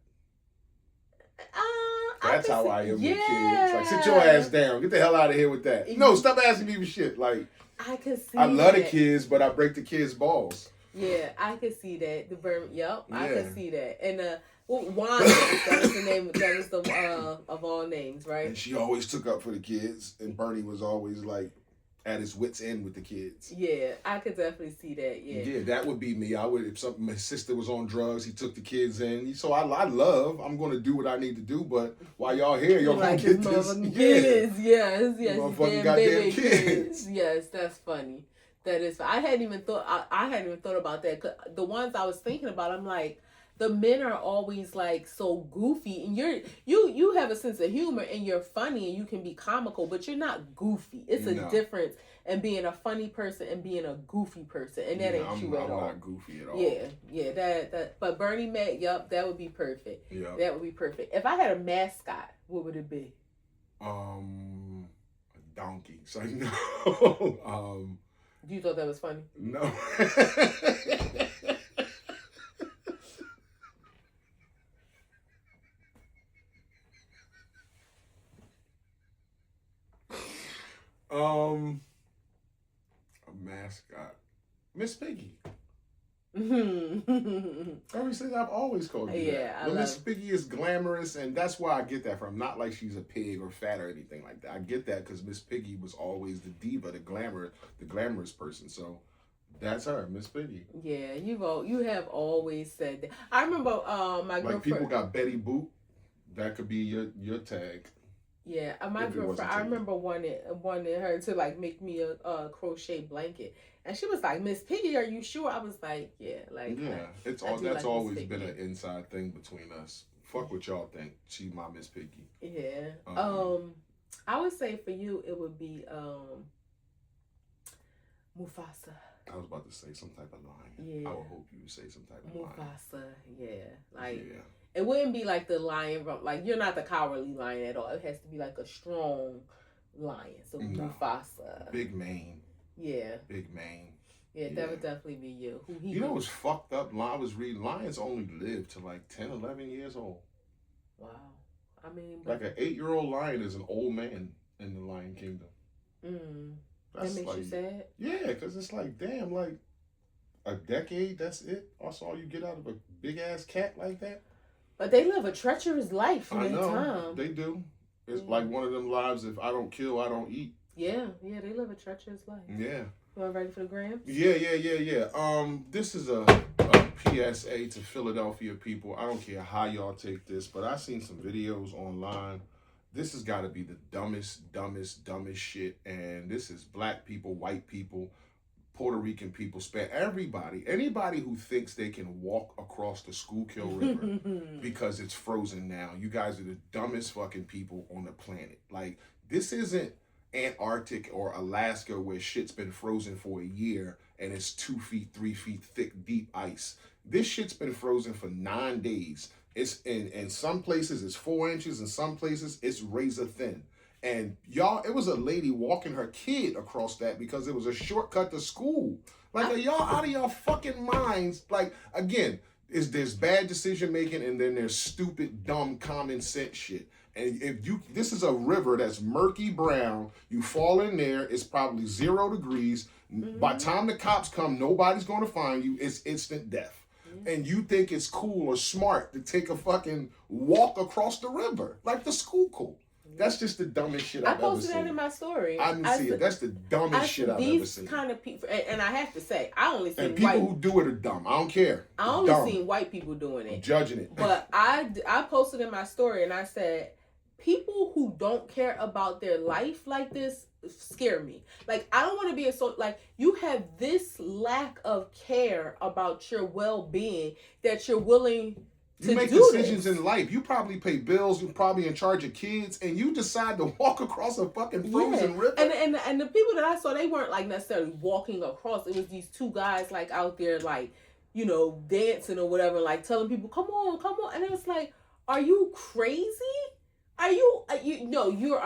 That's how I am with kids. Like, sit your ass down. Get the hell out of here with that. No, stop asking me for shit. Like, I could see. I love the kids, but I break the kids' balls. Yeah, I could see that. I could see that. And Wanda, that was the name. That was the of all names, right? And she always took up for the kids, and Bernie was always like at his wits' end with the kids. Yeah, I could definitely see that. Yeah, that would be me. I would, if my sister was on drugs, he took the kids in. So I'm going to do what I need to do. But while y'all here, y'all gonna get this. Kids, yes, motherfucking goddamn kids. Yes, that's funny. That is. I hadn't even thought about that. 'Cause the ones I was thinking about, I'm like, the men are always like so goofy, and you have a sense of humor, and you're funny, and you can be comical, but you're not goofy. It's a difference in being a funny person and being a goofy person, and that ain't you at all. I'm not goofy at all. Yeah. That. But Bernie Mac, that would be perfect. Yeah, that would be perfect. If I had a mascot, what would it be? A donkey. So no. You thought that was funny? No. A mascot. Miss Piggy. Ever since I've always called you that. But Miss Piggy is glamorous, and that's where I get that from. Not like she's a pig or fat or anything like that. I get that because Miss Piggy was always the diva, the glamorous person. So That's her, Miss Piggy. Yeah, you have always said that. I remember my Like people girlfriend. got Betty Boop. That could be your tag. Yeah, my If it girlfriend. wasn't I taken. remember wanted her to like make me a crochet blanket, and she was like, "Miss Piggy, are you sure?" I was like, "Yeah, like Yeah, it's I all. do That's like Miss always been Piggy." an inside thing between us. Fuck what y'all think. She my Miss Piggy. Yeah. Um, I would say for you it would be Mufasa. I was about to say some type of lion. Yeah. I would hope you would say some type of lion. Mufasa. Yeah. Like Yeah. it wouldn't be like the lion from like you're not the cowardly lion at all. It has to be like a strong lion. So No. Mufasa. Big mane. Yeah. Big mane. Yeah, that would definitely be you. You know what's fucked up? I was reading lions only live to like 10, 11 years old. Wow. I mean, like an 8-year-old lion is an old man in the Lion Kingdom. That makes you sad? Yeah, because it's like, damn, like a decade, that's it? That's all you get out of a big ass cat like that? But they live a treacherous life in I their know, time. they do. It's like one of them lives, if I don't kill, I don't eat. Yeah, they live a treacherous life. Yeah. You want ready for the grams? Yeah. This is a PSA to Philadelphia people. I don't care how y'all take this, but I seen some videos online. This has got to be the dumbest shit. And this is black people, white people, Puerto Rican people, anybody who thinks they can walk across the Schuylkill River because it's frozen now. You guys are the dumbest fucking people on the planet. Like, this isn't Antarctic or Alaska where shit's been frozen for a year and it's 2 feet, 3 feet thick, deep ice. This shit's been frozen for 9 days. It's in some places it's 4 inches, in some places it's razor thin. And y'all, it was a lady walking her kid across that because it was a shortcut to school. Like, are y'all out of y'all fucking minds? Like, again, there's bad decision making and then there's stupid, dumb, common sense shit. And this is a river that's murky brown. You fall in there, it's probably 0 degrees. By the time the cops come, nobody's going to find you. It's instant death. And you think it's cool or smart to take a fucking walk across the river, like the Schuylkill. That's just the dumbest shit I've ever seen. I posted that in my story. I didn't see it. That's the dumbest shit I've ever seen. These kind of people, and I have to say, I only seen people who do it are dumb. I don't care. I only seen white people doing it. I'm judging it. But I posted in my story and I said, people who don't care about their life like this scare me. Like, I don't want to be like, you have this lack of care about your well-being that you're willing to make decisions in life. You probably pay bills. You're probably in charge of kids, and you decide to walk across a fucking frozen river. And the people that I saw, they weren't like necessarily walking across. It was these 2 guys like out there, like, you know, dancing or whatever, like telling people, "Come on," and it was like, "Are you crazy? Are you you're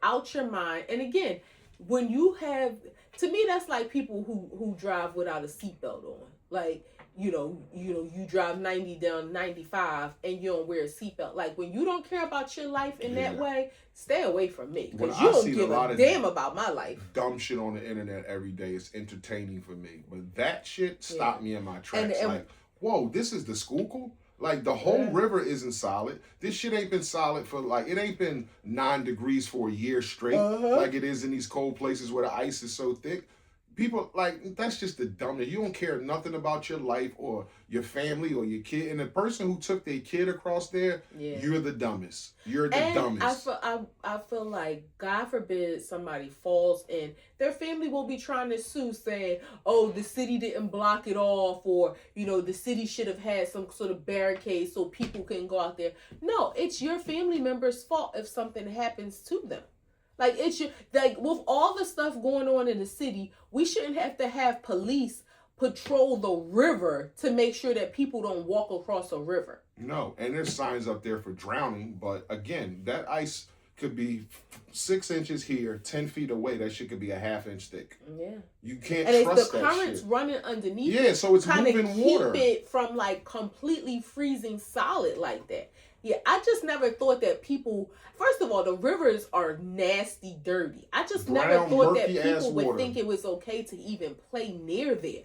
out your mind." And again, when you have, to me, that's like people who drive without a seatbelt on, like. You drive 90 down 95 and you don't wear a seatbelt. Like, when you don't care about your life in that way, stay away from me. Because you don't give a damn about my life. Dumb shit on the internet every day is entertaining for me. But that shit stopped me in my tracks. Like, whoa, this is the Schuylkill? Like, the whole river isn't solid. This shit ain't been solid for, like, it ain't been 9 degrees for a year straight like it is in these cold places where the ice is so thick. People, like, that's just the dumbest. You don't care nothing about your life or your family or your kid. And the person who took their kid across there, you're the dumbest. You're the dumbest. I feel like, God forbid somebody falls in, their family will be trying to sue, saying, "Oh, the city didn't block it off," or, the city should have had some sort of barricade so people can go out there. No, it's your family member's fault if something happens to them. Like, with all the stuff going on in the city, we shouldn't have to have police patrol the river to make sure that people don't walk across a river. No, and there's signs up there for drowning, but again, that ice could be 6 inches here, 10 feet away. That shit could be a half-inch thick. Yeah. You can't trust that shit. And the current's running underneath. Yeah, so it's moving water. Keep it from, like, completely freezing solid like that. Yeah, I just never thought that people... First of all, the rivers are nasty, dirty. I just never thought that people would think it was okay to even play near there.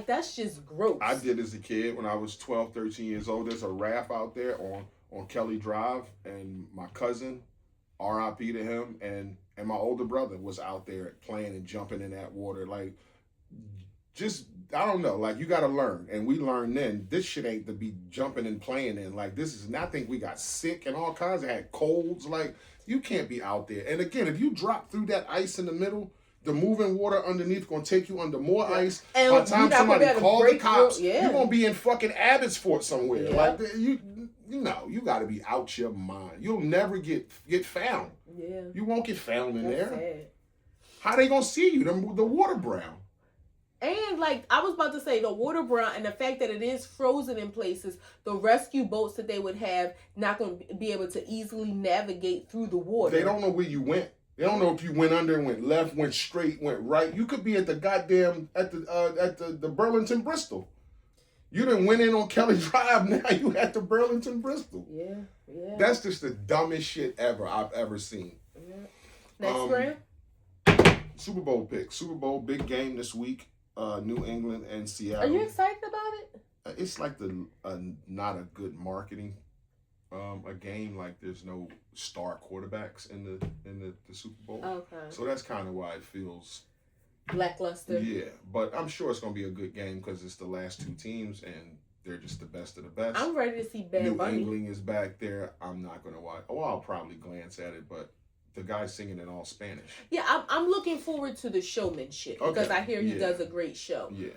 That's just gross. I did as a kid when I was 12, 13 years old. There's a raft out there on Kelly Drive, and my cousin, R.I.P. to him, and my older brother was out there playing and jumping in that water. Like, just I don't know. Like you got to learn, and we learned then. This shit ain't to be jumping and playing in. Like this is. And I think we got sick and all kinds. Of had colds. Like you can't be out there. And again, if you drop through that ice in the middle, the moving water underneath gonna take you under more ice. And by the time somebody calls the cops, you're gonna be in fucking Abbotsford somewhere. Yeah. Like you know, you got to be out your mind. You'll never get found. Yeah. You won't get found in That's there. sad. How they gonna see you? The water brown. And like I was about to say, the water brown and the fact that it is frozen in places, the rescue boats that they would have not going to be able to easily navigate through the water. They don't know where you went. They don't know if you went under, went left, went straight, went right. You could be at the goddamn at the Burlington Bristol. You done went in on Kelly Drive. Now you at the Burlington Bristol. Yeah, yeah. That's just the dumbest shit ever I've ever seen. Yeah. Next round. Super Bowl pick. Super Bowl big game this week. New England and Seattle. Are you excited about it? It's like not a good marketing a game. Like there's no star quarterbacks in the Super Bowl. Okay. So that's kind of why it feels lackluster. Yeah, but I'm sure it's gonna be a good game because it's the last two teams and they're just the best of the best. I'm ready to see Bad Bunny. New England is back there. I'm not gonna watch. Oh, I'll probably glance at it, but the guy's singing in all Spanish. Yeah, I'm looking forward to the showmanship because I hear he does a great show. Yeah.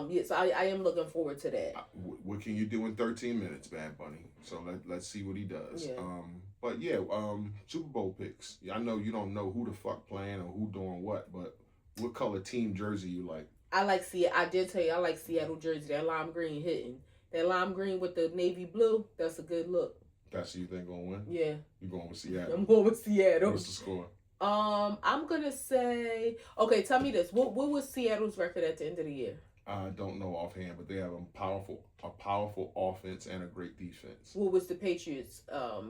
Yes, I am looking forward to that. What can you do in 13 minutes, Bad Bunny? So let's see what he does. Yeah. But yeah, Super Bowl picks. I know you don't know who the fuck playing or who doing what, but what color team jersey you like? I like I did tell you I like Seattle jersey. That lime green hitting. That lime green with the navy blue. That's a good look. That's who you think gonna win? Yeah. You going with Seattle? I'm going with Seattle. What's the score? I'm gonna say. Okay, tell me this. What was Seattle's record at the end of the year? I don't know offhand, but they have a powerful offense and a great defense. What was the Patriots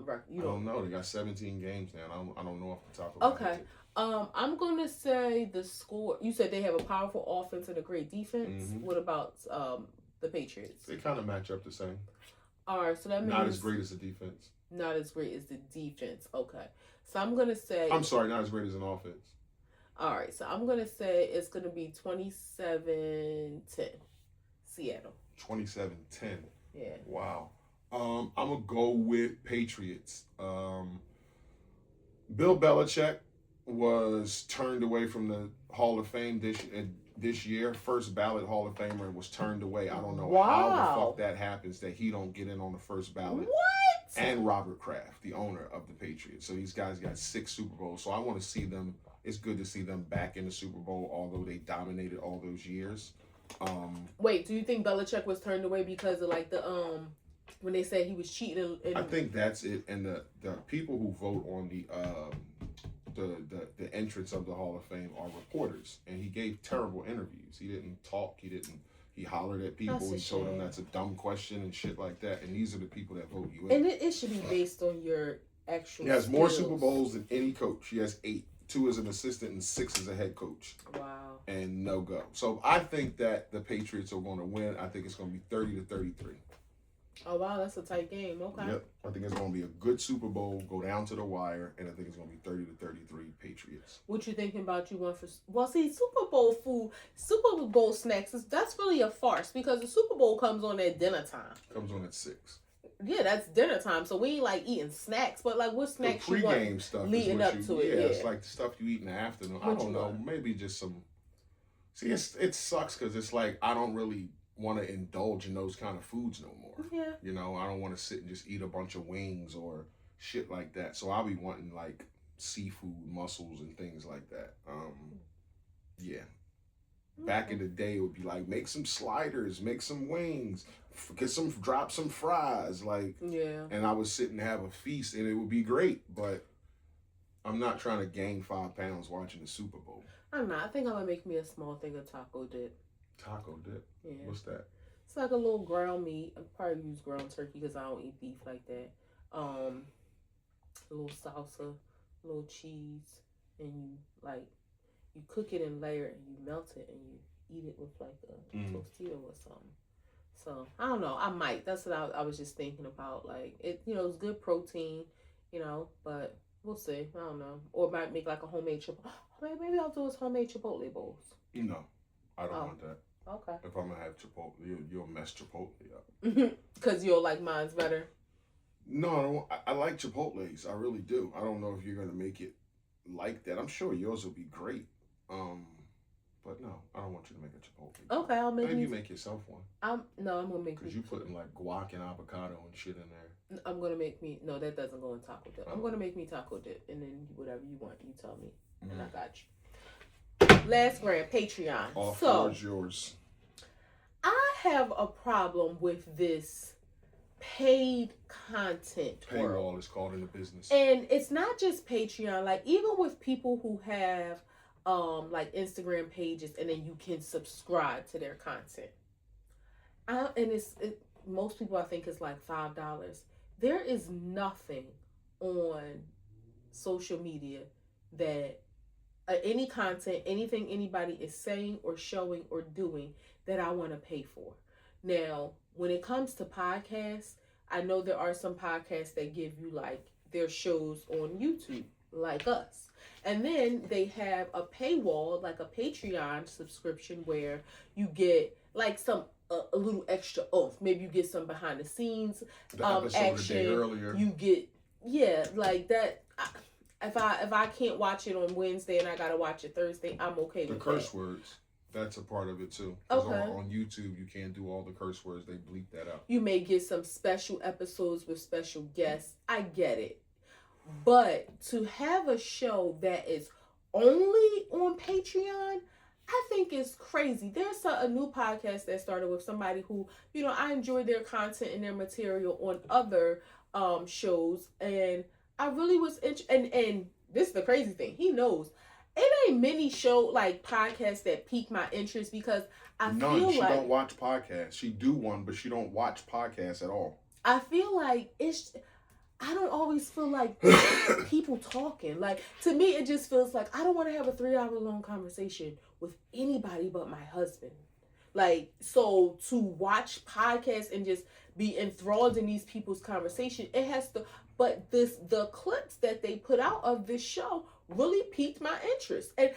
record? I don't know. They got 17 games now. I don't know off the top of my head. Okay. I'm gonna say the score. You said they have a powerful offense and a great defense. Mm-hmm. What about the Patriots? They kind of match up the same. All right, so that means not as great as the defense. Not as great as the defense. Okay, so I'm gonna say. I'm sorry, not as great as an offense. All right, so I'm gonna say it's gonna be 27-10, Seattle. 27-10. Yeah. Wow. I'm gonna go with Patriots. Bill Belichick was turned away from the Hall of Fame this year. First ballot Hall of Famer was turned away. I don't know how the fuck that happens that he don't get in on the first ballot. What? And Robert Kraft, the owner of the Patriots. So these guys got 6 Super Bowls. So I want to see them. It's good to see them back in the Super Bowl, although they dominated all those years. Wait, do you think Belichick was turned away because of like the when they said he was cheating? I think that's it. And the people who vote on the entrance of the Hall of Fame are reporters, and he gave terrible interviews. He didn't talk. He hollered at people. He told them that's a dumb question and shit like that. And these are the people that vote you in. And it should be based on your actual. He has more Super Bowls than any coach. He has 8, 2 as an assistant and 6 as a head coach. Wow. And no go. So I think that the Patriots are going to win. I think it's going to be 30-33. Oh wow, that's a tight game. Okay. Yep. I think it's going to be a good Super Bowl, go down to the wire, and I think it's going to be 30-33 Patriots. What you thinking about you want for? Well, see, Super Bowl food, Super Bowl snacks, that's really a farce because the Super Bowl comes on at dinner time. Comes on at 6. Yeah, that's dinner time. So we ain't like eating snacks, but like what snacks the you want pregame stuff leading up to it? Yeah, it's like the stuff you eat in the afternoon. I don't know. Maybe just some. See, it sucks because it's like I don't really want to indulge in those kind of foods no more. Yeah. You know, I don't want to sit and just eat a bunch of wings or shit like that. So I'll be wanting like seafood, mussels, and things like that. Yeah. Back in the day, it would be like make some sliders, make some wings, drop some fries, like. Yeah. And I would sit and have a feast, and it would be great. But I'm not trying to gain 5 pounds watching the Super Bowl. I'm not. I think I'm gonna make me a small thing of taco dip. Taco dip. Yeah. What's that? It's like a little ground meat. I'd probably use ground turkey because I don't eat beef like that. A little salsa, a little cheese, and you cook it in layer and you melt it and you eat it with like a tostito or something. So I don't know. I might. That's what I was just thinking about. Like it, it's good protein, but we'll see. I don't know. Or might make like a homemade chipotle. Maybe I'll do his homemade chipotle bowls. No, I don't want that. Okay. If I'm gonna have Chipotle, you'll mess Chipotle up. Because you'll like mine's better. No, I like Chipotle's. I really do. I don't know if you're gonna make it like that. I'm sure yours will be great. Um, but no, I don't want you to make a Chipotle. Okay, I'll make Maybe me. you make yourself one. I'm gonna make Because me. you putting like guac and avocado and shit in there. I'm gonna make me. No, that doesn't go in taco dip. I'm gonna make me taco dip, and then whatever you want, you tell me, and I got you. Last grant Patreon. All so four is yours. I have a problem with this paid content Paywall is called in the business. and it's not just Patreon. Like even with people who have like Instagram pages, and then you can subscribe to their content. And most people I think is like $5. There is nothing on social media that any content, anything anybody is saying or showing or doing that I want to pay for. Now, when it comes to podcasts, I know there are some podcasts that give you like their shows on YouTube, like us. And then they have a paywall, like a Patreon subscription, where you get like some a little extra oomph. Maybe you get some behind the scenes action. Earlier. You get like that. If I can't watch it on Wednesday and I gotta watch it Thursday, I'm okay with the curse words. That's a part of it too. Okay. On YouTube, you can't do all the curse words. They bleep that out. You may get some special episodes with special guests. I get it. But to have a show that is only on Patreon, I think is crazy. There's a new podcast that started with somebody who, I enjoy their content and their material on other shows, and I really was and this is the crazy thing. He knows it ain't many podcasts that pique my interest, because She don't watch podcasts. She do one, but she don't watch podcasts at all. I feel like I don't always feel like people talking. Like, to me, it just feels like I don't want to have a 3-hour long conversation with anybody but my husband. Like, so to watch podcasts and just be enthralled in these people's conversation, it has to. But the clips that they put out of this show really piqued my interest. And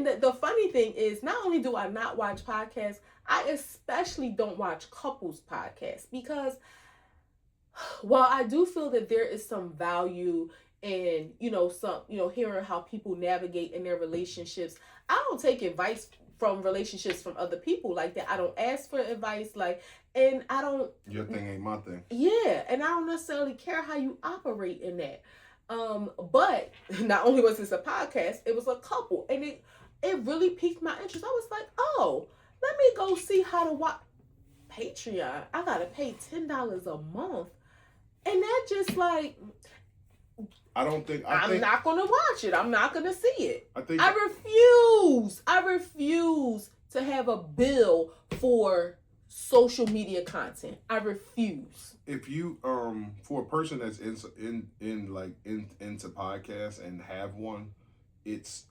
the funny thing is, not only do I not watch podcasts, I especially don't watch couples podcasts, because while I do feel that there is some value in, hearing how people navigate in their relationships, I don't take advice from relationships from other people like that. I don't ask for advice, and I don't. Your thing ain't my thing. Yeah, and I don't necessarily care how you operate in that. But not only was this a podcast, it was a couple, and it really piqued my interest. I was like, oh, let me go see how to watch Patreon. I gotta pay $10 a month. And that just like, I'm not gonna watch it. I'm not gonna see it. I refuse to have a bill for social media content. I refuse. If you for a person that's into podcasts and have one, it's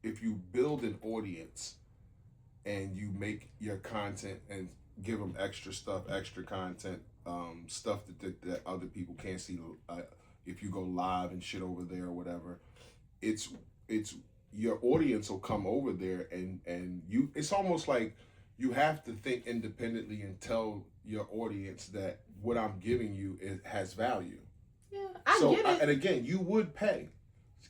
if you build an audience and you make your content and give them extra content, stuff that other people can't see. If you go live and shit over there or whatever, it's your audience will come over there, and you. It's almost like you have to think independently and tell your audience that what I'm giving you has value. Yeah, I get it. And again, you would pay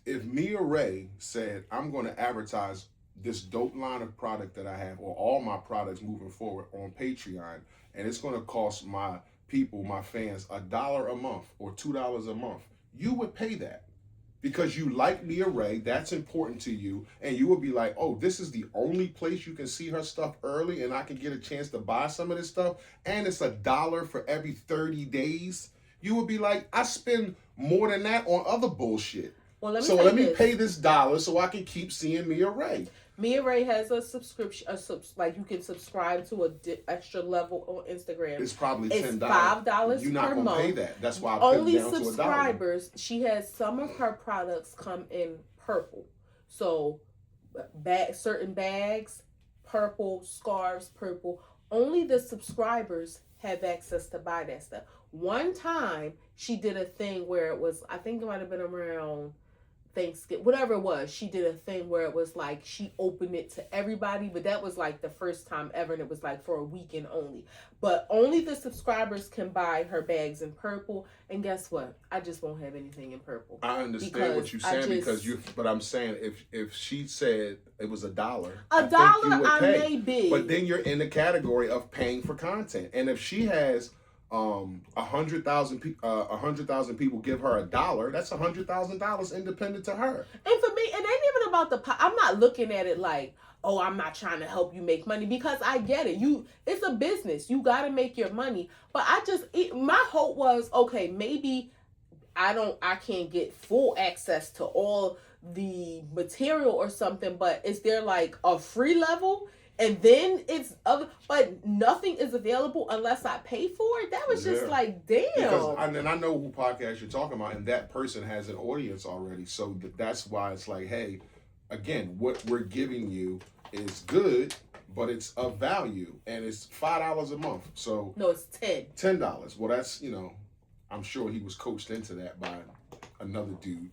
if Mia Ray said, "I'm going to advertise this dope line of product that I have, or all my products moving forward on Patreon, and it's going to cost my people, my fans, $1 a month or $2 a month," you would pay that because you like Mia Ray. That's important to you, and you would be like, "Oh, this is the only place you can see her stuff early, and I can get a chance to buy some of this stuff, and it's $1 for every 30 days." You would be like, "I spend more than that on other bullshit. Well, let me pay this $1 so I can keep seeing Mia Ray." Mia Ray has a subscription, like you can subscribe to a extra level on Instagram. It's probably $10. It's $5 You're not per gonna month. pay that. That's why I put it down to $1. Subscribers. She has some of her products come in purple, so certain bags, purple, scarves, purple. Only the subscribers have access to buy that stuff. One time she did a thing where it was, I think it might have been around Thanksgiving, whatever it was, she did a thing where it was like she opened it to everybody, but that was like the first time ever, and it was like for a weekend only. But only the subscribers can buy her bags in purple. And guess what? I just won't have anything in purple. I understand what you're saying but I'm saying if she said it was $1, I may be, but then you're in the category of paying for content, and if she has 100,000 people give her $1, that's $100,000 independent to her. And for me, it ain't even about I'm not looking at it like, oh, I'm not trying to help you make money, because I get it. It's a business. You got to make your money. But my hope was, okay, maybe I can't get full access to all the material or something, but is there like a free level? And then but nothing is available unless I pay for it. That was just like, damn. And I know who podcast you're talking about, and that person has an audience already. So that's why it's like, hey, again, what we're giving you is good, but it's of value, and it's $5 a month. So no, it's $10. Well, that's, I'm sure he was coached into that by another dude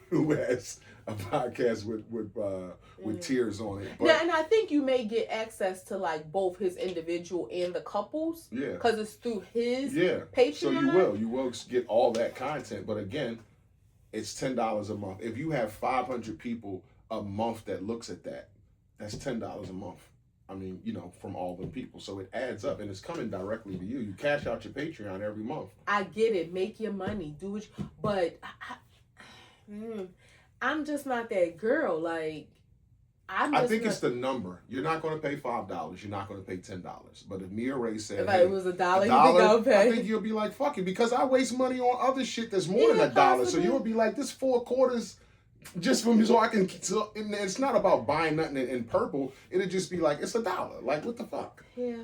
who has a podcast with tears on it. But, yeah, and I think you may get access to like both his individual and the couples. Yeah, because it's through his Patreon. So you will get all that content. But again, it's $10 a month. If you have 500 people a month that looks at that, that's $10 a month. I mean, from all the people. So it adds up, and it's coming directly to you. You cash out your Patreon every month. I get it. Make your money. Do it. But I'm just not that girl. Like, I think it's the number. You're not going to pay $5. You're not going to pay $10. But if Mia Ray said, if it was $1, you think I'll pay? I think you'll be like, fuck it, because I waste money on other shit that's more than $1. Possibly. So you'll be like, this 4 quarters just for me, so I can. So it's not about buying nothing in purple. It'll just be like, it's $1. Like, what the fuck? Yeah.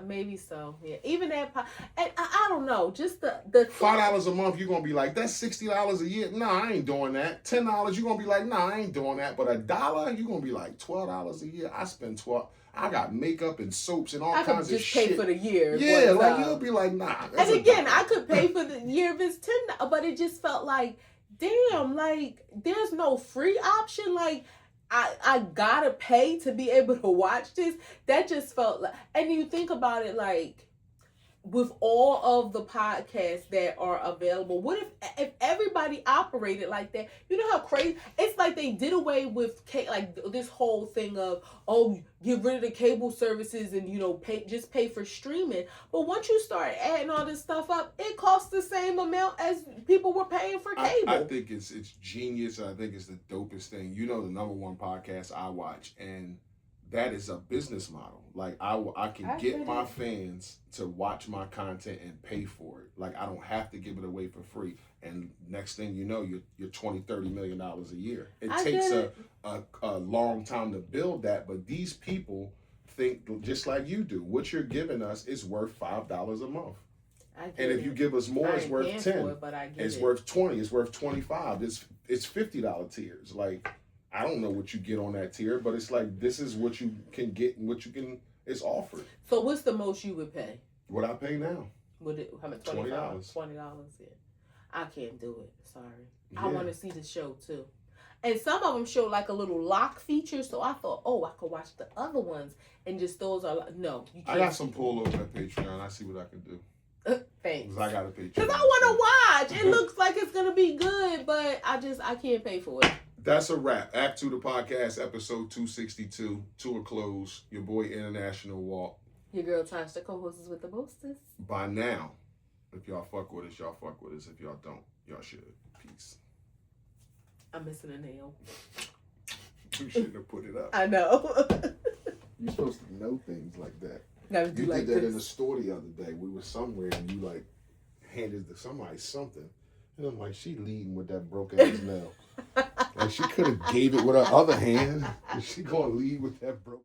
Maybe so. Yeah, even that. And I don't know. Just the $5 a month, you're gonna be like, that's $60 a year. Nah, I ain't doing that. $10, you're gonna be like, nah, I ain't doing that. But $1, you're gonna be like, $12 a year. I spend $12. I got makeup and soaps and all kinds of shit. I could just pay for the year. Yeah, like you'll be like, nah. And again, I could pay for the year if it's $10, but it just felt like, damn, like there's no free option. Like, I gotta pay to be able to watch this. That just felt like, and you think about it, like, with all of the podcasts that are available, what if everybody operated like that? You know how crazy it's like they did away with like this whole thing of, oh, get rid of the cable services and pay for streaming. But once you start adding all this stuff up, it costs the same amount as people were paying for cable. I think it's genius. I think it's the dopest thing. The number one podcast I watch, and that is a business model. Like, I can get my fans to watch my content and pay for it. Like, I don't have to give it away for free. And next thing you know, you're $20-30 million a year. It takes a long time to build that, but these people think just like you do. What you're giving us is worth $5 a month. And if you give us more, it's worth $10. It's worth $20. It's worth $25. It's $50 tiers. Like, I don't know what you get on that tier, but it's like, this is what you can get and what you can, it's offered. So what's the most you would pay? What I pay now. How much? $20. $20, yeah. I can't do it. Sorry. Yeah. I want to see the show too. And some of them show like a little lock feature, so I thought, I could watch the other ones, and just those are no. You can't. I got some pull over at Patreon. I see what I can do. Thanks. Because I got a Patreon. Because I want to watch. It looks like it's going to be good, but I can't pay for it. That's a wrap. Act 2 the podcast, episode 262, to a close. Your boy International Walk. Your girl Tasha, co-hostess with the mostest. By now, if y'all fuck with us, y'all fuck with us. If y'all don't, y'all should. Peace. I'm missing a nail. You shouldn't have put it up. I know. You're supposed to know things like that. You did that in the store the other day. We were somewhere and you like handed somebody something. And I'm like, she leading with that broken ass nail. Like, she could have gave it with her other hand. Is she gonna lead with that broken?